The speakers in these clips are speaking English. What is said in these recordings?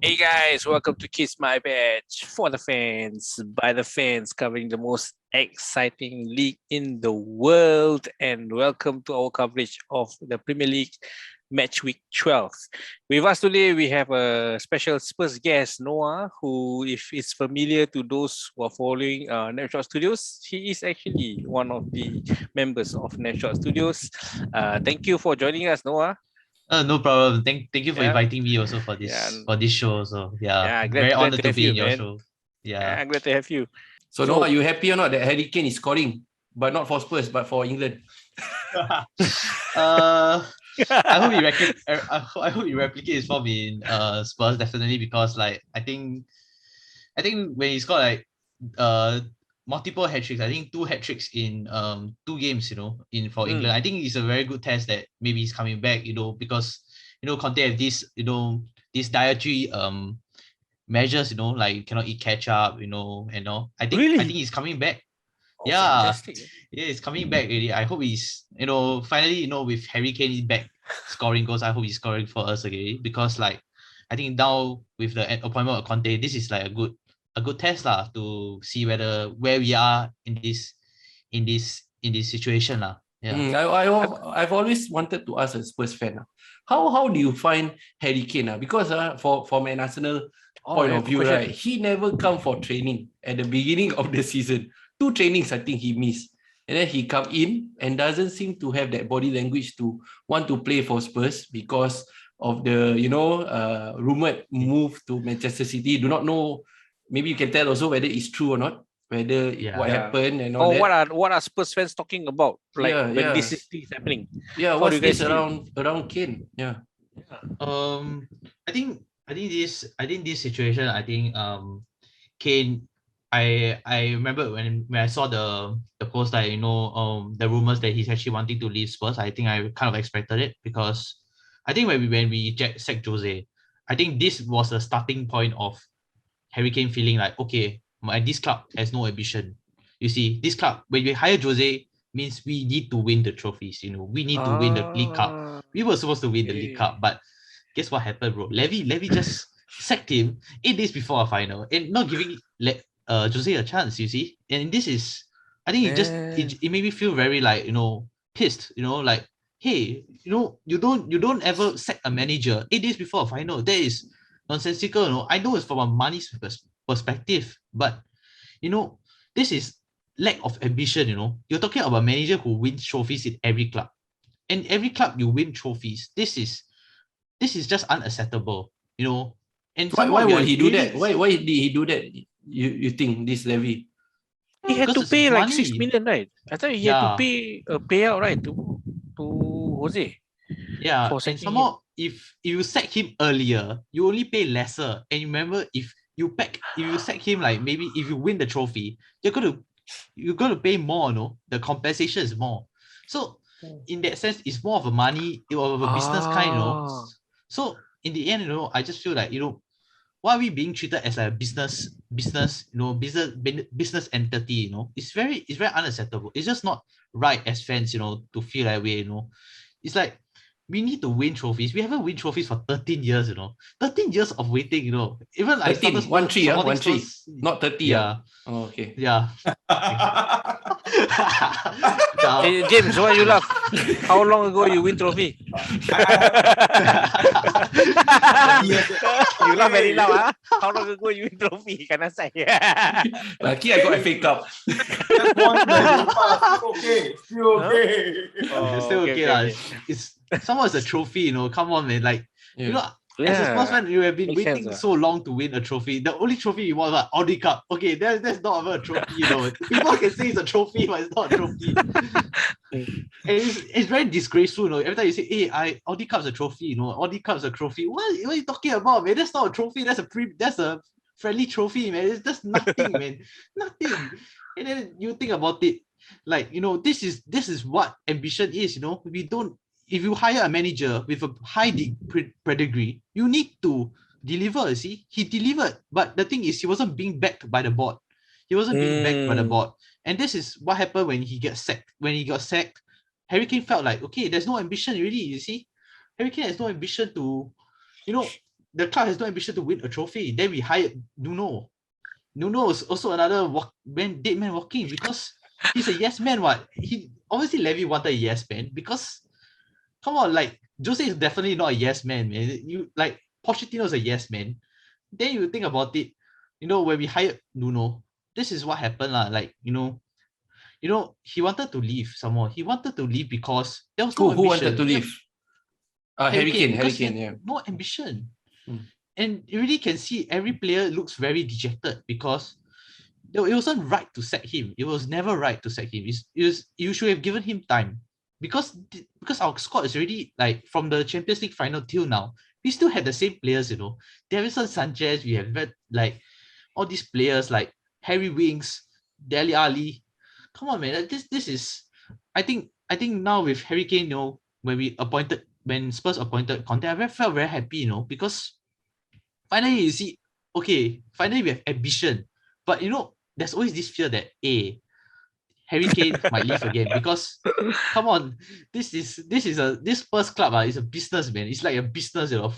Hey guys, welcome to Kiss My Badge for the fans, by the fans, covering the most exciting league in the world. And welcome to our coverage of the Premier League match week 12. With us today, we have a special Spurs guest, Noah, who, if it's familiar to those who are following NapShot Studios, he is actually one of the members of NapShot Studios. Thank you for joining us, Noah. No problem. Thank you for Yeah, inviting me also yeah, for this show. So yeah, yeah. very Glad honored to to have be you, in your man. show. Yeah. I'm glad to have you. So Noah, you happy or not that Harry Kane is scoring, but not for Spurs, but for England? I hope he I hope he replicate his form in Spurs definitely, because like I think when he scored like multiple hat tricks, I think 2 hat tricks in 2 games, in for England. I think it's a very good test that maybe he's coming back, because Conte have this dietary measures, like cannot eat ketchup, and all. I think Really? he's coming back. Oh, Yeah, fantastic. yeah, he's coming back really. I hope he's, finally, with Harry Kane back scoring goals. I hope he's scoring for us again, because like I think now with the appointment of Conte, this is like a good test lah, to see where we are in this situation lah. Yeah. I've always wanted to ask a Spurs fan, how do you find Harry Kane? Because from an Arsenal point of view, right, he never come for training at the beginning of the season. 2 trainings I think he missed. And then he come in and doesn't seem to have that body language to want to play for Spurs because of the, rumored move to Manchester City. Do not know, maybe you can tell also whether it's true or not, whether what happened and all that. What are Spurs fans talking about? Like when this is happening? Yeah, what's this around Kane? Yeah. I think this situation, Kane, I remember when I saw the post, like, the rumors that he's actually wanting to leave Spurs. I think I kind of expected it, because I think when we sacked Jose, I think this was the starting point of Harry Kane feeling like, okay, this club has no ambition. You see, this club, when we hire Jose, means we need to win the trophies. We need to win the League Cup. We were supposed to win the League Cup, but guess what happened, bro? Levy just sacked him 8 days before a final and not giving Jose a chance. You see, and this is, I think it made me feel very, like, pissed. Like, hey, you don't ever sack a manager 8 days before a final. That is nonsensical. I know it's from a money perspective, but this is lack of ambition. You're talking about a manager who wins trophies in every club, and every club you win trophies. This is just unacceptable. And why would he do that? Why did he do that? You think this Levy? He had to pay like 6 million, right? I thought he had to pay a payout, right, to Jose. Yeah, and some more, if you sack him earlier, you only pay lesser. And remember, if you sack him, like, maybe if you win the trophy, you're gonna pay more. The compensation is more. So in that sense, it's more of a money, of a business kind. So in the end, I just feel like, why are we being treated as a business entity? It's very unacceptable. It's just not right as fans, to feel that way. It's like, we need to win trophies. We haven't win trophies for 13 years. 13 years of waiting. Even 13, I started 1-3, not 30. Yeah. Oh, okay. Yeah. Hey, James, why you laugh? How long ago you win trophy? You laugh very loud, huh? How long ago you win trophy? Can I say? Lucky I got FA Cup. Still okay. Still okay. It's somehow it's a trophy, come on, man. Like, as a Spurs fan, you have been waiting so long to win a trophy. The only trophy you want, Audi Cup. Okay, that's not even a trophy, People can say it's a trophy, but it's not a trophy. And it's very disgraceful, Every time you say, hey, Audi Cup's a trophy, Audi Cup's a trophy. What are you talking about, man? That's not a trophy. That's a friendly trophy, man. It's just nothing, man. Nothing. And then you think about it, like, this is what ambition is. We don't. If you hire a manager with a high pedigree, you need to deliver. See, he delivered, but the thing is, he wasn't being backed by the board. And this is what happened when he got sacked. When he got sacked, Harry Kane felt like, okay, there's no ambition really. You see, Harry Kane has no ambition to, the club has no ambition to win a trophy. Then we hired Nuno. Nuno is also another dead man walking because he's a yes man. What he obviously Levy wanted a yes man because come on, like Jose is definitely not a yes man, man. You like Pochettino is a yes man. Then you think about it, when we hired Nuno, this is what happened, lah. Like he wanted to leave some more. He wanted to leave because there was no ambition. Who wanted to leave? Harry Kane. Yeah. No ambition. Mm. And you really can see every player looks very dejected because it wasn't right to sack him. It was never right to sack him. You should have given him time because our squad is already like from the Champions League final till now. We still had the same players, Davinson Sanchez. We have like all these players like Harry Winks, Dele Alli. Come on, man. This is. I think now with Harry Kane, when Spurs appointed Conte, I felt very happy, because finally you see, okay, finally we have ambition. But there's always this fear that Harry Kane might leave again because come on, this Spurs club is a business, man. It's like a business, a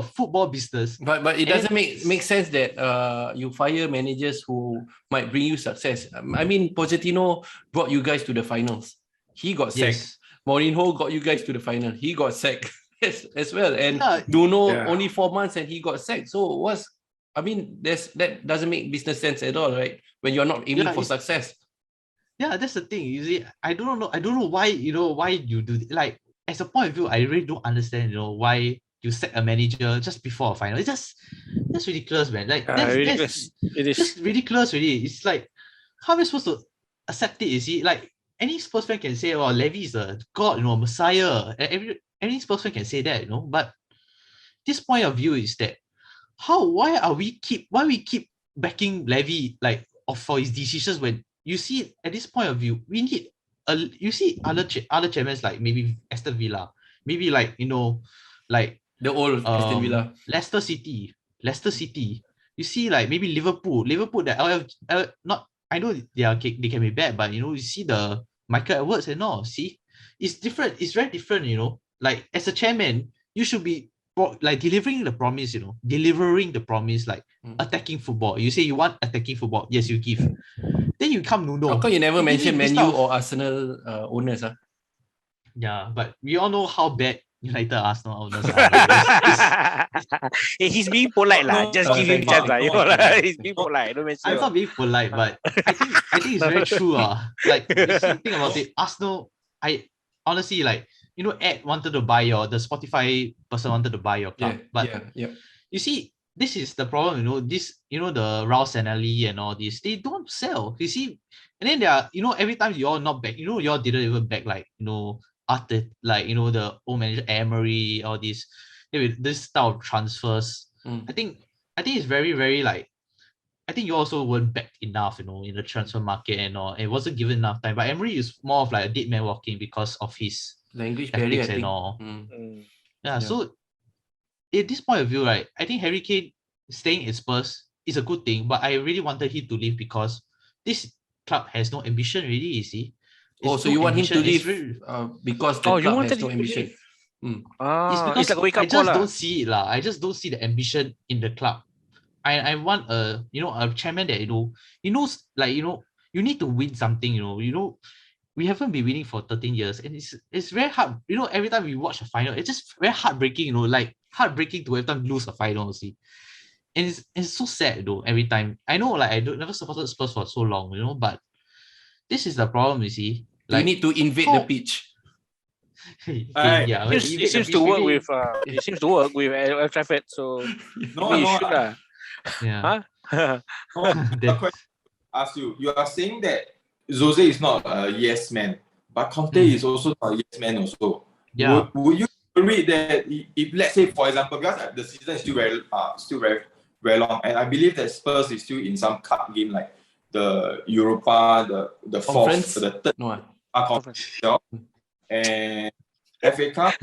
football business. But it doesn't make sense that you fire managers who might bring you success. I mean, Pochettino brought you guys to the finals. He got sacked. Yes. Mourinho got you guys to the final. He got sacked as well. And Nuno only 4 months and he got sacked. So that doesn't make business sense at all, right? When you're not aiming for success. Yeah, that's the thing. You see, I don't know why you do it. Like as a point of view, I really don't understand, why you sack a manager just before a final. That's ridiculous, man. Like ridiculous. It is just ridiculous, really. It's like, how am I supposed to accept it? You see, like any Spurs fan can say, "Oh, Levy is a god, Messiah." Any Spurs fan can say that, But this point of view is that why we keep backing Levy for his decisions when you see at this point of view we need you see other chairmen like maybe Aston Villa, maybe like the old Aston Villa, Leicester City. You see like maybe Liverpool that not I know they can be bad, but you see the Michael Edwards and all. See, it's different. It's very different. Like as a chairman, you should be like delivering the promise. Delivering the promise, like attacking football. You say you want attacking football, yes, you give. Then you come Nuno. How come you never mention Man U or Arsenal owners? Yeah, but we all know how bad United Arsenal owners are. He's being polite, lah. Just give him chance, lah. He's being polite. Don't mention. I'm not being polite, but I think it's very true. Like you see, think about it. Arsenal, I honestly like Ed wanted to buy the Spotify person wanted to buy your club, you see. This is the problem, the Raul Sanelli and all this, they don't sell, you see. And then they are, every time you all not back, you all didn't even back the old manager Emery, all this style of transfers. I think it's very, very I think you also weren't backed enough, in the transfer market and all. It wasn't given enough time. But Emery is more of like a dead man walking because of his language barrier and all. Yeah, so at this point of view, right, I think Harry Kane staying in Spurs is a good thing, but I really wanted him to leave because this club has no ambition, really, you see. So you want him to leave because the club has no ambition? It's like a wake up call. I just don't see it, lah. I just don't see the ambition in the club. I want a chairman that he knows, like, you need to win something, we haven't been winning for 13 years, and it's very hard. Every time we watch a final, it's just very heartbreaking. Like heartbreaking to every time lose a final. See, and it's so sad though. Every time I know, like I never supported Spurs for so long, but this is the problem. You see, like you need to invade the pitch. It seems to work with. It seems to work with Old Trafford. So you should. Yeah. Ask you. You are saying that Jose is not a yes man, but Conte is also not a yes man also. Yeah. Would you worry that if let's say, for example, because the season is still very long, and I believe that Spurs is still in some cup game like the Europa, the fourth, the third conference, and FA Cup.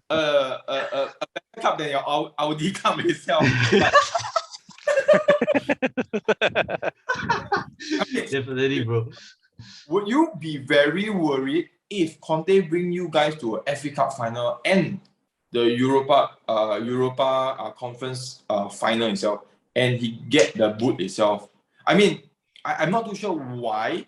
A better cup than your Audi Cup itself. Definitely, bro. Would you be very worried if Conte bring you guys to a FA Cup final and the Europa Conference final itself, and he get the boot itself. I mean, I'm not too sure why,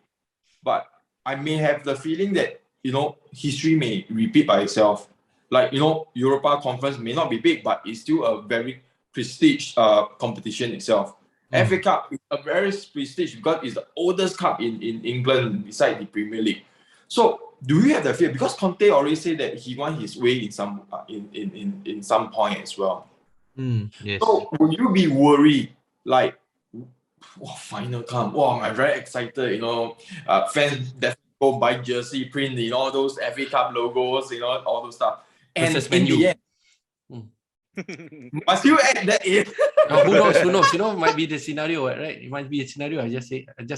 but I may have the feeling that, you know, history may repeat by itself. Like, you know, Europa Conference may not be big, but it's still a very prestige competition itself. FA Cup is a very prestige because it's the oldest cup in England beside the Premier League. So do you have the fear? Because Conte already said that he wants his way in some in some point as well. Yes. So would you be worried, like, oh, final come, wow, I'm very excited, you know, fans definitely go buy jersey, print, you know, all those FA Cup logos, you know, all those stuff. And Versus in Man U. the end, must you add that in? Oh, who knows? Who knows? You know, might be the scenario, right? It might be a scenario. I just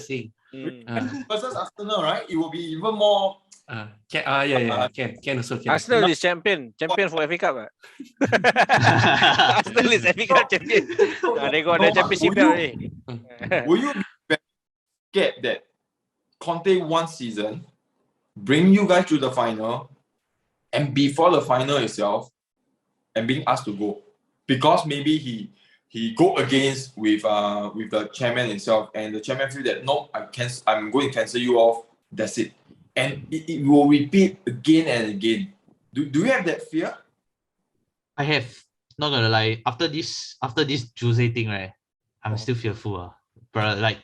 saying. Versus Arsenal, right? It will be even more. Yeah. Can also can. Arsenal is champion for FA Cup. Arsenal is FA Cup champion. They got the championship already. Will you be very scared that Conte one season bring you guys to the final, and before the final itself, and being asked to go because maybe he go against with the chairman himself, and the chairman feel that no, I'm going to cancel you off. That's it, and it will repeat again and again. Do you have that fear? I have, not gonna lie, after this Jose thing, right, I'm still fearful. But like,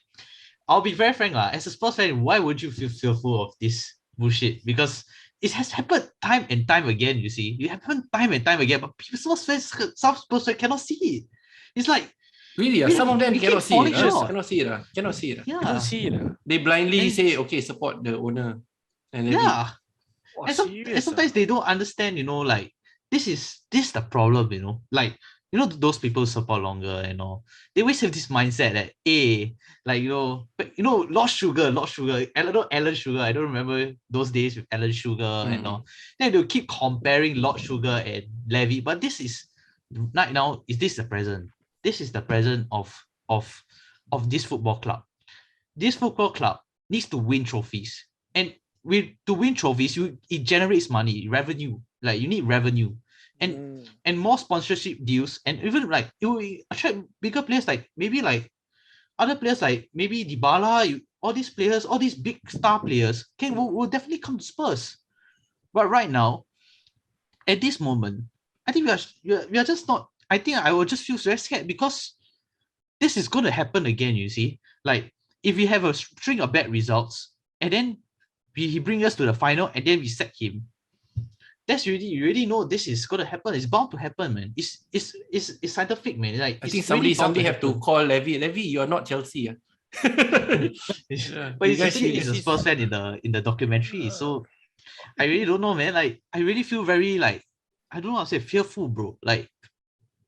I'll be very frank, as a sports fan, why would you feel fearful of this bullshit? Because it has happened time and time again, you see. It happened time and time again, but some Spurs fans cannot see it. It's like, really, some of them cannot see it. Cannot see it. Yeah. Cannot see it. They blindly say, okay, support the owner. And yeah. And sometimes they don't understand, you know, like, this is the problem, you know. Like, you know, those people who support longer and all, they always have this mindset that, like, you know, Lord Sugar, Alan Sugar, I don't remember those days with Alan Sugar and all. Then they'll keep comparing Lord Sugar and Levy, but this is, right now, the present? This is the present of this football club. This football club needs to win trophies. And to win trophies, it generates money, revenue. Like, you need revenue. And more sponsorship deals, and even like it will attract bigger players, like maybe like other players, like maybe Dybala, all these players, all these big star players will definitely come to Spurs. But right now, at this moment, I think we are just not. I think I will just feel very scared because this is going to happen again. You see, like if we have a string of bad results and then he brings us to the final and then we sack him. That's really, you already know this is going to happen. It's bound to happen, man. It's scientific, man. Like, I think somebody have to call Levy. Levy, you're not Chelsea. But he's a Spurs fan in the documentary. So I really don't know, man. Like, I really feel very, like, I don't know how to say, fearful, bro. Like,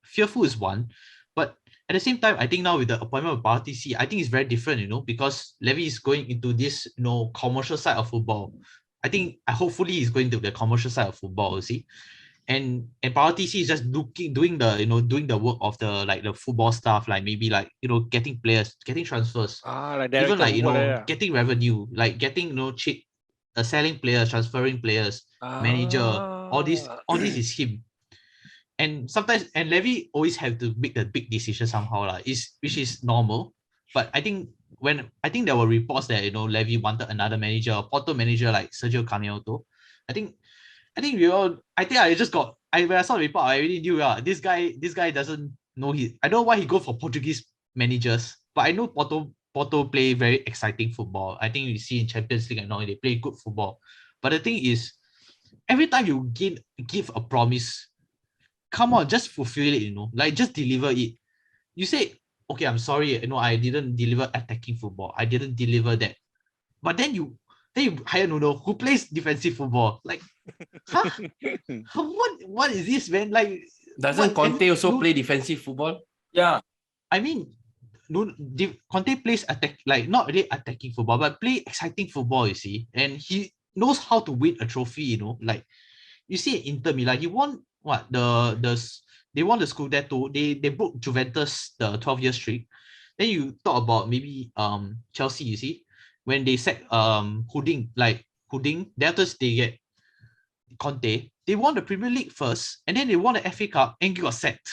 fearful is one, but at the same time, I think now with the appointment of Bartisi, I think it's very different, you know, because Levy is going into this, you know, commercial side of football. I think hopefully he's going to the commercial side of football, you see. And Bartisi is just doing the work of the football stuff, like maybe like, you know, getting players, getting transfers. Like even like, you know, getting revenue, like getting, you know, selling players, transferring players, manager, all this is him. And sometimes, and Levy always have to make the big decision somehow, which is normal. But I think there were reports that, you know, Levy wanted another manager, a Porto manager like Sergio Canioto. When I saw the report, I already knew this guy doesn't know I don't know why he go for Portuguese managers, but I know Porto play very exciting football. I think you see in Champions League and all, they play good football. But the thing is, every time you give a promise, come on, just fulfill it, you know, like just deliver it. You say, okay, I'm sorry, you know, I didn't deliver attacking football. I didn't deliver that. But then you hire Nuno who plays defensive football. Like, huh? What is this, man? Like, doesn't Conte also play defensive football? Yeah. I mean, Conte plays not really attacking football, but play exciting football, you see. And he knows how to win a trophy, you know. Like, you see Inter Milan, he won they won the Scudetto. They broke Juventus the 12-year streak. Then you talk about maybe Chelsea, you see, when they sacked Houding, like Hooding. Then after they get Conte. They won the Premier League first, and then they won the FA Cup and got sacked.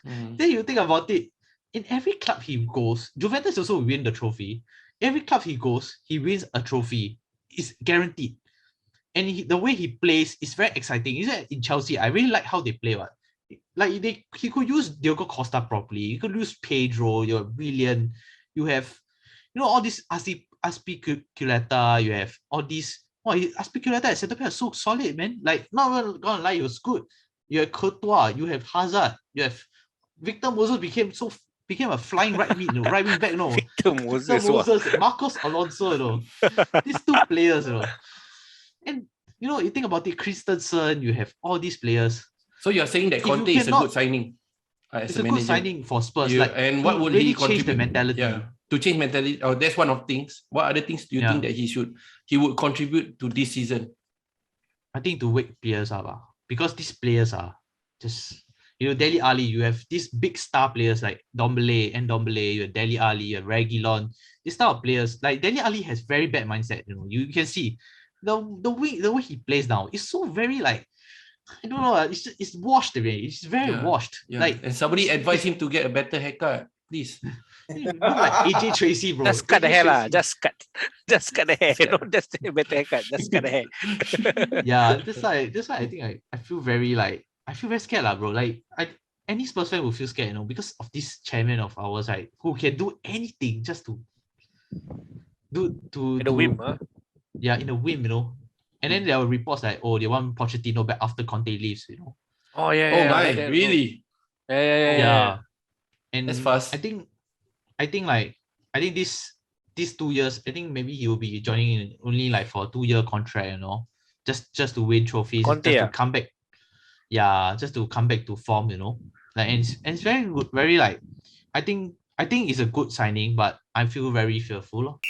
Then you think about it. In every club he goes, Juventus also win the trophy. Every club he goes, he wins a trophy. It's guaranteed. And the way he plays is very exciting. Is that in Chelsea? I really like how they play. Like he could use Diogo Costa properly. He could use Pedro. You're brilliant. You have, all this Aspilicueta. You have all these. Aspilicueta at centre back is so solid, man. Like, not even gonna lie, it was good. You have Courtois. You have Hazard. You have Victor Moses became a flying right wing back. Victor Moses, Marcos Alonso. These two players. And you think about it, Christensen. You have all these players. So you're saying that Conte is a good signing? It's a good signing for Spurs. And what would he contribute? Change the mentality? Yeah, to change mentality. Oh, that's one of things. What other things do you think that he would contribute to this season? I think to wake players up, because these players are just Dele Alli. You have these big star players like Ndombele, you have Dele Alli, you have Reguilon. This type of players, like Dele Alli, has very bad mindset. You can see the way he plays now. It's so very like, I don't know. It's washed already. It's very washed. Yeah. Like, and somebody advised him to get a better haircut, please. Like AJ Tracy, bro. Just cut the hair, lah. Just cut the hair. Just a better haircut. Just cut the hair. Yeah, that's why I think I feel very scared, lah, bro. Like, any Spurs fan will feel scared, because of this chairman of ours, right, who can do anything just to in a whim, huh? Yeah, in a whim, And then there were reports like, they want Pochettino back after Conte leaves, Oh yeah. Oh my, really? Yeah. And that's fast. I think these 2 years, I think maybe he will be joining in only like for a 2-year contract, just to win trophies, to come back. Yeah, just to come back to form, Like, and it's very good, very like, I think it's a good signing, but I feel very fearful.